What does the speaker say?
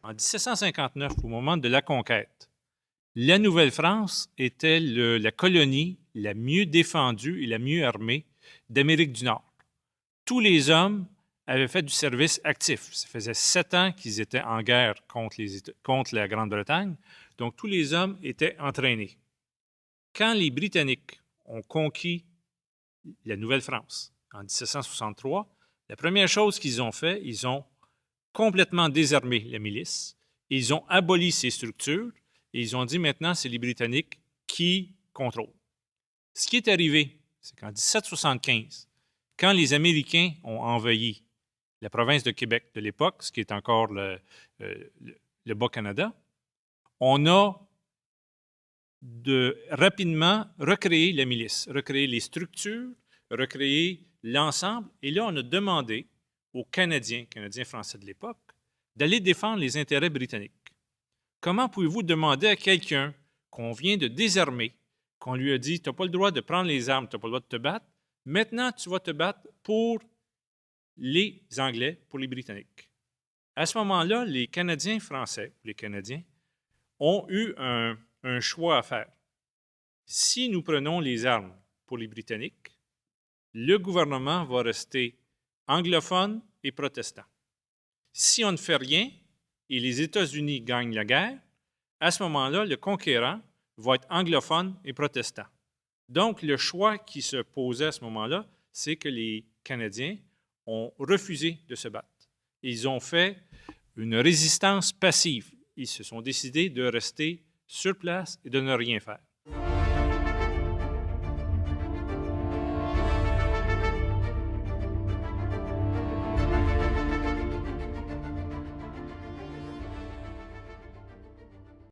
En 1759, au moment de la conquête, la Nouvelle-France était la colonie la mieux défendue et la mieux armée d'Amérique du Nord. Tous les hommes avaient fait du service actif. Ça faisait 7 ans qu'ils étaient en guerre contre la Grande-Bretagne, donc tous les hommes étaient entraînés. Quand les Britanniques ont conquis la Nouvelle-France en 1763, la première chose qu'ils ont fait, ils ont complètement désarmé la milice, ils ont aboli ces structures et ils ont dit maintenant c'est les Britanniques qui contrôlent. Ce qui est arrivé, c'est qu'en 1775, quand les Américains ont envahi la province de Québec de l'époque, ce qui est encore le Bas-Canada, on a rapidement recréé la milice, recréé les structures, recréé l'ensemble. Et là, on a demandé aux Canadiens français de l'époque, d'aller défendre les intérêts britanniques. Comment pouvez-vous demander à quelqu'un qu'on vient de désarmer, qu'on lui a dit, tu n'as pas le droit de prendre les armes, tu n'as pas le droit de te battre, maintenant tu vas te battre pour les Anglais, pour les Britanniques. À ce moment-là, les Canadiens français, les Canadiens, ont eu un choix à faire. Si nous prenons les armes pour les Britanniques, le gouvernement va rester anglophone et protestant. Si on ne fait rien et les États-Unis gagnent la guerre, à ce moment-là, le conquérant va être anglophone et protestant. Donc, le choix qui se posait à ce moment-là, c'est que les Canadiens ont refusé de se battre. Ils ont fait une résistance passive. Ils se sont décidés de rester sur place et de ne rien faire.